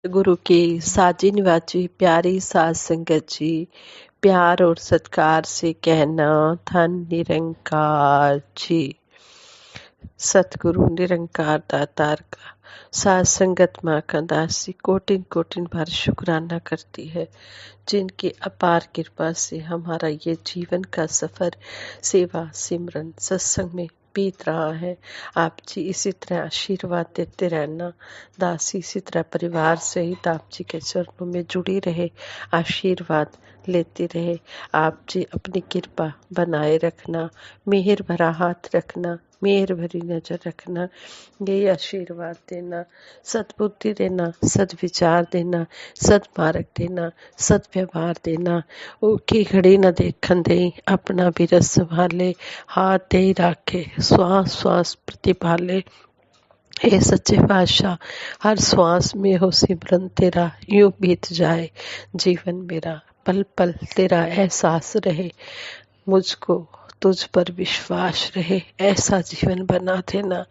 गुरु की साजी निवाजी प्यारी साज संगत जी, प्यार और सत्कार से कहना धन निरंकार जी। सतगुरु निरंकार दातार का साज संगत माँ का दासी कोटिन कोटिन बार शुक्राना करती है, जिनकी अपार कृपा से हमारा ये जीवन का सफर सेवा सिमरन सत्संग में बीत रहा है। आप जी इसी तरह आशीर्वाद देते रहना। दासी इसी तरह परिवार सहित आप जी के चरणों में जुड़ी रहे, आशीर्वाद लेती रहे। आप जी अपनी कृपा बनाए रखना, मेहर भरा हाथ रखना, मेहर भरी नजर रखना, यही आशीर्वाद देना, सद्बुद्धि देना, सद्विचार देना, सद्मार्ग देना, सद्व्यवहार देना। उठी घड़ी न देखन दे, अपना भी रस संभाले, हाथ दे राखे, श्वास श्वास प्रतिपाले। हे सच्चे पातशाह, हर श्वास में हो सिमरन तेरा, यूं बीत जाए जीवन मेरा, पल पल तेरा एहसास रहे, मुझको तुझ पर विश्वास रहे, ऐसा जीवन बना देना।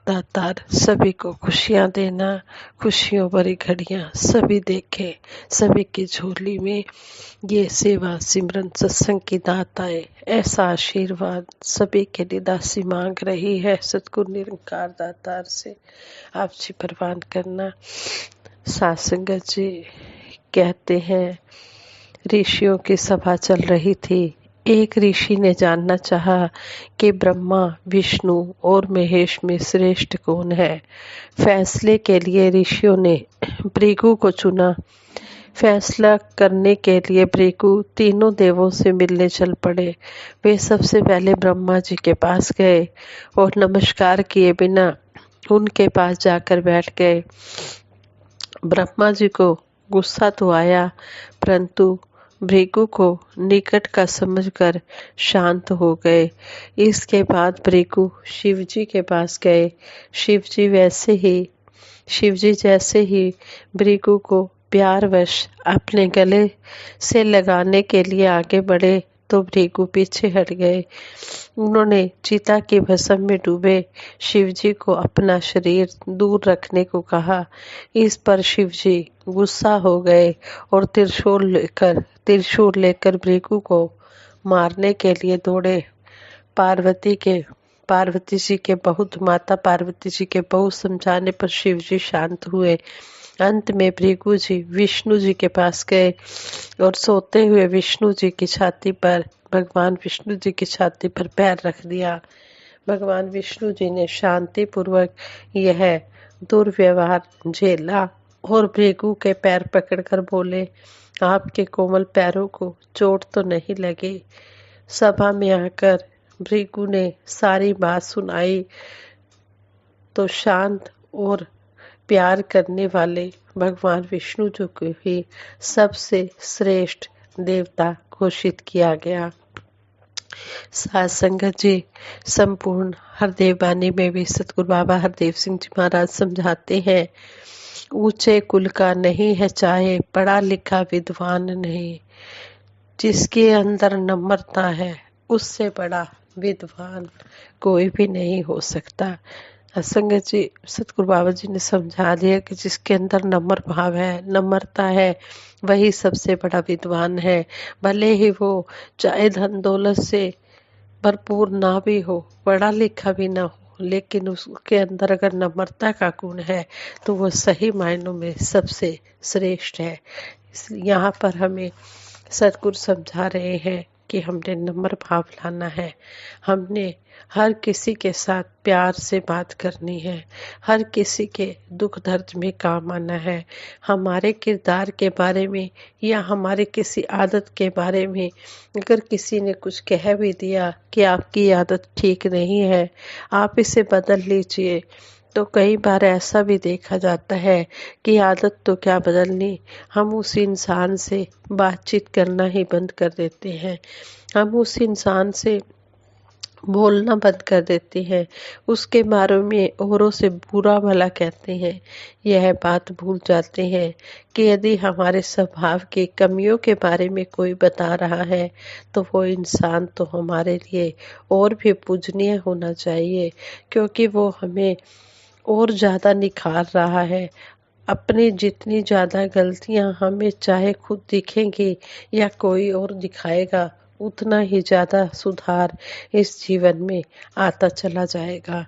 दातार सभी को खुशियां देना, खुशियों भरी घड़ियां सभी देखे, सभी की झोली में ये सेवा सिमरन सत्संग की दाताएं, ऐसा आशीर्वाद सभी के लिए दासी मांग रही है। सतगुरु निरंकार दातार से आप जी प्रवान करना। सासंगत जी कहते हैं, ऋषियों की सभा चल रही थी। एक ऋषि ने जानना चाहा कि ब्रह्मा, विष्णु और महेश में श्रेष्ठ कौन है। फैसले के लिए ऋषियों ने भृगु को चुना। फैसला करने के लिए भृगु तीनों देवों से मिलने चल पड़े। वे सबसे पहले ब्रह्मा जी के पास गए और नमस्कार किए बिना उनके पास जाकर बैठ गए। ब्रह्मा जी को गुस्सा तो आया, परंतु भृगु को निकट का समझकर शांत हो गए। इसके बाद भृगु शिव जी के पास गए। शिव जी जैसे ही भृगु को प्यारवश अपने गले से लगाने के लिए आगे बढ़े तो भृगु पीछे हट गए। उन्होंने चिता की भस्म में डूबे शिव जी को अपना शरीर दूर रखने को कहा। इस पर शिव जी गुस्सा हो गए और त्रिशूल लेकर भृगु को मारने के लिए दौड़े। पार्वती जी के बहुत समझाने पर शिव जी शांत हुए। अंत में भृगु जी विष्णु जी के पास गए और सोते हुए भगवान विष्णु जी की छाती पर पैर रख दिया। भगवान विष्णु जी ने शांति पूर्वक यह दुर्व्यवहार झेला और भृगु के पैर पकड़कर बोले, आपके कोमल पैरों को चोट तो नहीं लगी। सभा में आकर भृगु ने सारी बात सुनाई तो शांत और प्यार करने वाले भगवान विष्णु जी को ही सबसे श्रेष्ठ देवता घोषित किया गया। साध संगत जी, संपूर्ण हरदेव वाणी में भी सतगुरु बाबा हरदेव सिंह जी महाराज समझाते हैं, ऊंचे कुल का नहीं है चाहे, पढ़ा लिखा विद्वान नहीं। जिसके अंदर नम्रता है उससे बड़ा विद्वान कोई भी नहीं हो सकता। संगत जी, सतगुरु बाबा जी ने समझा दिया कि जिसके अंदर नम्र भाव है, नम्रता है, वही सबसे बड़ा विद्वान है। भले ही वो चाहे धन दौलत से भरपूर ना भी हो, पढ़ा लिखा भी ना हो, लेकिन उसके अंदर अगर नम्रता का गुण है तो वो सही मायनों में सबसे श्रेष्ठ है। इसलिए यहाँ पर हमें सतगुरु समझा रहे हैं कि हमने नम्र भाव लाना है। हमने हर किसी के साथ प्यार से बात करनी है, हर किसी के दुख दर्द में काम आना है। हमारे किरदार के बारे में या हमारे किसी आदत के बारे में अगर किसी ने कुछ कह भी दिया कि आपकी आदत ठीक नहीं है, आप इसे बदल लीजिए, तो कई बार ऐसा भी देखा जाता है कि आदत तो क्या बदलनी, हम उस इंसान से बातचीत करना ही बंद कर देते हैं। हम उस इंसान से बोलना बंद कर देते हैं, उसके बारे में औरों से बुरा भला कहते हैं। यह बात भूल जाते हैं कि यदि हमारे स्वभाव की कमियों के बारे में कोई बता रहा है तो वो इंसान तो हमारे लिए और भी पूजनीय होना चाहिए, क्योंकि वो हमें और ज़्यादा निखार रहा है। अपनी जितनी ज़्यादा गलतियां हमें चाहे खुद दिखेंगी या कोई और दिखाएगा, उतना ही ज़्यादा सुधार इस जीवन में आता चला जाएगा।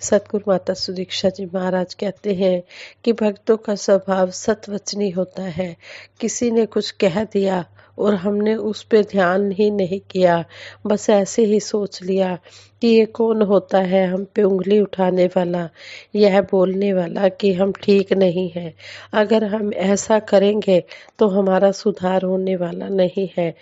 सतगुरु माता सुदीक्षा जी महाराज कहते हैं कि भक्तों का स्वभाव सतवचनी होता है। किसी ने कुछ कह दिया और हमने उस पे ध्यान ही नहीं किया, बस ऐसे ही सोच लिया कि ये कौन होता है हम पे उंगली उठाने वाला, यह बोलने वाला कि हम ठीक नहीं हैं। अगर हम ऐसा करेंगे तो हमारा सुधार होने वाला नहीं है।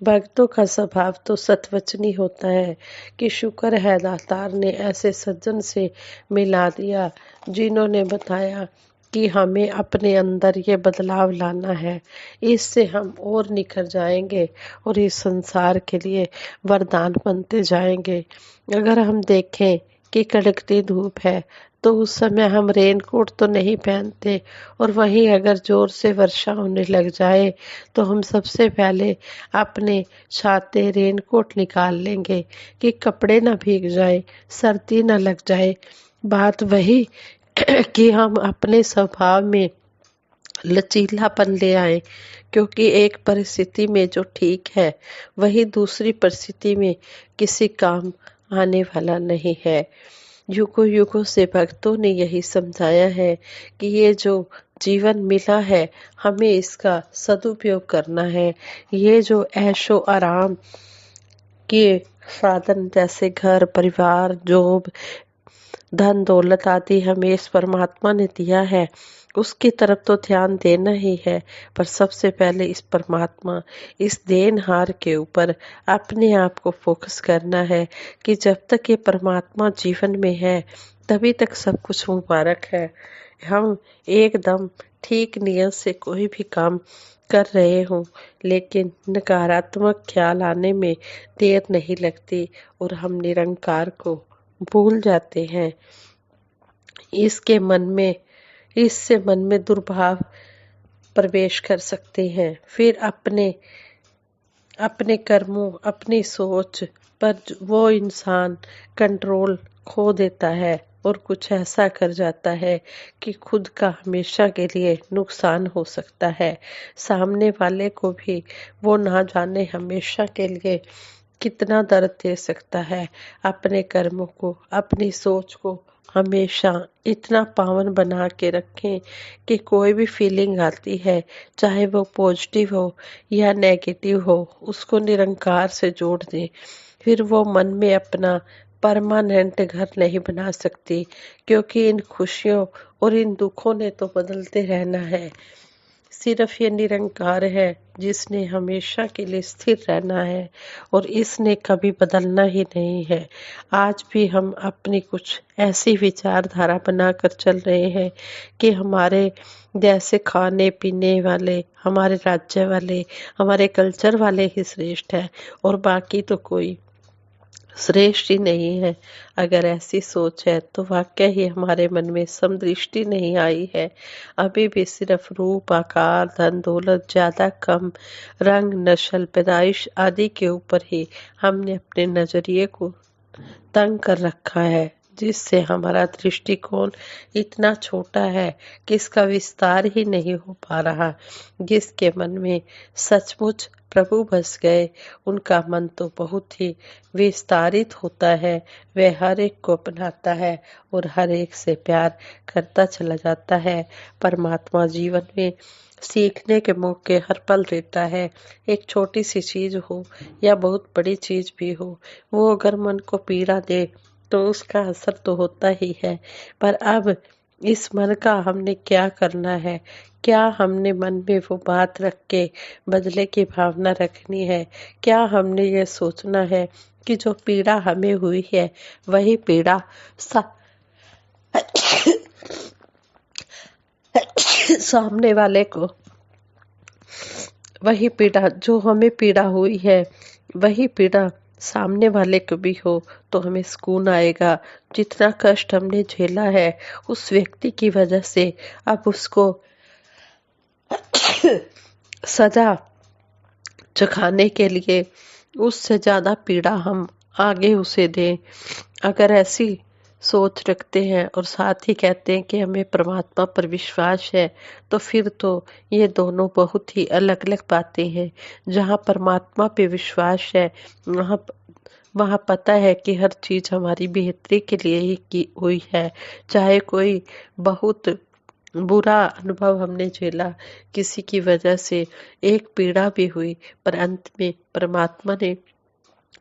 भक्तों का स्वभाव तो सतवचनी होता है कि शुक्र है दातार ने ऐसे सज्जन से मिला दिया जिन्होंने बताया कि हमें अपने अंदर ये बदलाव लाना है। इससे हम और निखर जाएंगे और इस संसार के लिए वरदान बनते जाएंगे। अगर हम देखें कि कड़कती धूप है तो उस समय हम रेनकोट तो नहीं पहनते, और वहीं अगर जोर से वर्षा होने लग जाए तो हम सबसे पहले अपने छाते रेनकोट निकाल लेंगे कि कपड़े ना भीग जाए, सर्दी ना लग जाए। बात वही कि हम अपने स्वभाव में लचीलापन ले आए, क्योंकि एक परिस्थिति में जो ठीक है वही दूसरी परिस्थिति में किसी काम आने वाला नहीं है। युगों युगों से भक्तों ने यही समझाया है कि ये जो जीवन मिला है हमें इसका सदुपयोग करना है। ये जो ऐशो आराम के साधन जैसे घर परिवार जॉब धन दौलत आदि हमें इस परमात्मा ने दिया है, उसकी तरफ तो ध्यान देना ही है, पर सबसे पहले इस परमात्मा इस देनहार के ऊपर अपने आप को फोकस करना है कि जब तक ये परमात्मा जीवन में है तभी तक सब कुछ मुबारक है। हम एकदम ठीक नियत से कोई भी काम कर रहे हों लेकिन नकारात्मक ख्याल आने में देर नहीं लगती और हम निरंकार को भूल जाते हैं। इससे मन में दुर्भाव प्रवेश कर सकते हैं। फिर अपने कर्मों अपनी सोच पर वो इंसान कंट्रोल खो देता है और कुछ ऐसा कर जाता है कि खुद का हमेशा के लिए नुकसान हो सकता है। सामने वाले को भी वो ना जाने हमेशा के लिए कितना दर्द दे सकता है। अपने कर्मों को अपनी सोच को हमेशा इतना पावन बना के रखें कि कोई भी फीलिंग आती है चाहे वो पॉजिटिव हो या नेगेटिव हो, उसको निरंकार से जोड़ दें। फिर वो मन में अपना परमानेंट घर नहीं बना सकती, क्योंकि इन खुशियों और इन दुखों ने तो बदलते रहना है। सिर्फ ये निरंकार है जिसने हमेशा के लिए स्थिर रहना है और इसने कभी बदलना ही नहीं है। आज भी हम अपनी कुछ ऐसी विचारधारा बनाकर चल रहे हैं कि हमारे जैसे खाने पीने वाले, हमारे राज्य वाले, हमारे कल्चर वाले ही श्रेष्ठ है और बाकी तो कोई श्रेष्ठ ही नहीं है। अगर ऐसी सोच है तो वाकई ही हमारे मन में समदृष्टि नहीं आई है। अभी भी सिर्फ रूप आकार धन दौलत ज्यादा कम रंग नस्ल पैदाइश आदि के ऊपर ही हमने अपने नजरिए को तंग कर रखा है, जिससे हमारा दृष्टिकोण इतना छोटा है कि इसका विस्तार ही नहीं हो पा रहा। जिसके मन में सचमुच प्रभु बस गए उनका मन तो बहुत ही विस्तारित होता है। वह हर एक को अपनाता है और हर एक से प्यार करता चला जाता है। परमात्मा जीवन में सीखने के मौके हर पल देता है। एक छोटी सी चीज हो या बहुत बड़ी चीज भी हो, वो अगर मन को पीड़ा दे तो उसका असर तो होता ही है। पर अब इस मन का हमने क्या करना है? क्या हमने मन में वो बात रख के बदले की भावना रखनी है? क्या हमने ये सोचना है कि जो पीड़ा हमें हुई है वही पीड़ा सामने वाले को, वही पीड़ा जो हमें पीड़ा हुई है वही पीड़ा सामने वाले को भी हो तो हमें सुकून आएगा। जितना कष्ट हमने झेला है उस व्यक्ति की वजह से अब उसको सजा चखाने के लिए उससे ज्यादा पीड़ा हम आगे उसे दें। अगर ऐसी सोच रखते हैं और साथ ही कहते हैं कि हमें परमात्मा पर विश्वास है, तो फिर तो ये दोनों बहुत ही अलग अलग बातें हैं। जहाँ परमात्मा पे विश्वास है, वहाँ वहाँ पता है कि हर चीज हमारी बेहतरी के लिए ही की हुई है। चाहे कोई बहुत बुरा अनुभव हमने झेला, किसी की वजह से एक पीड़ा भी हुई, पर अंत में परमात्मा ने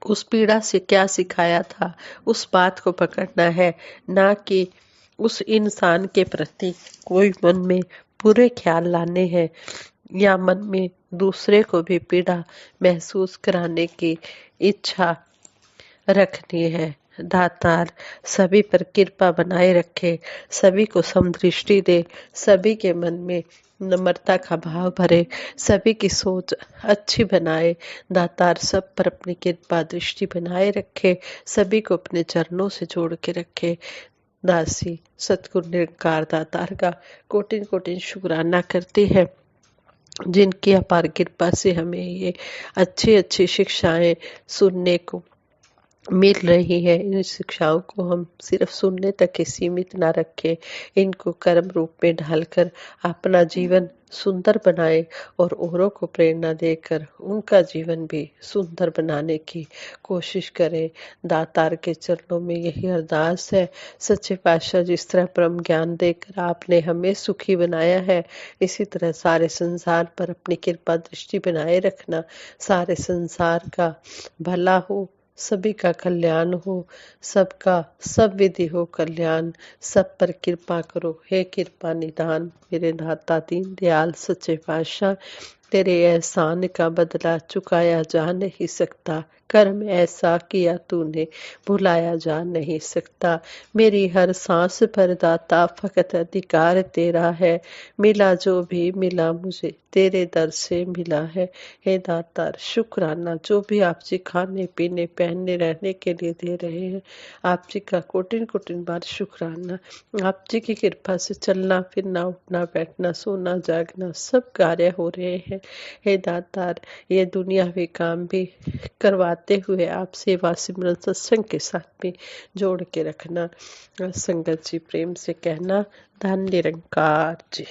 उस पीड़ा से क्या सिखाया था, उस बात को पकड़ना है, ना कि उस इंसान के प्रति कोई मन में बुरे ख्याल लाने हैं या मन में दूसरे को भी पीड़ा महसूस कराने की इच्छा रखनी है। दातार सभी पर कृपा बनाए रखे, सभी को समदृष्टि दे, सभी के मन में नम्रता का भाव भरे, सभी की सोच अच्छी बनाए। दातार सब पर अपनी कृपा दृष्टि बनाए रखे, सभी को अपने चरणों से जोड़ के रखे। दासी सतगुरु निरंकार दातार का कोटिन कोटिन शुक्राना करती है, जिनकी अपार कृपा से हमें ये अच्छी अच्छी शिक्षाएं सुनने को मिल रही है। इन शिक्षाओं को हम सिर्फ सुनने तक ही सीमित ना रखें, इनको कर्म रूप में ढालकर अपना जीवन सुंदर बनाएं और औरों को प्रेरणा देकर उनका जीवन भी सुंदर बनाने की कोशिश करें। दातार के चरणों में यही अरदास है। सच्चे पातशाह जिस तरह परम ज्ञान देकर आपने हमें सुखी बनाया है, इसी तरह सारे संसार पर अपनी कृपा दृष्टि बनाए रखना। सारे संसार का भला हो, सभी का कल्याण हो, सबका सब विधि हो कल्याण, सब पर कृपा करो हे कृपा निदान। मेरे दाता दीन दयाल सच्चे पातशाह, तेरे एहसान का बदला चुकाया जा नहीं सकता, कर्म ऐसा किया तूने भुलाया जा नहीं सकता। मेरी हर सांस पर दाता फकत अधिकार तेरा है, मिला जो भी मिला मुझे तेरे दर से मिला है। हे दातार शुक्राना, जो भी आप जी खाने पीने पहनने रहने के लिए दे रहे हैं, आप जी का कोटिन कोटिन बार शुक्राना। आप जी की कृपा से चलना फिरना उठना बैठना सोना जागना सब कार्य हो रहे हैं। हे दातार ये दुनियावी काम भी करवाते हुए आप सेवा सिमरन सत्संग के साथ भी जोड़ के रखना। संगत जी प्रेम से कहना, धन निरंकार जी।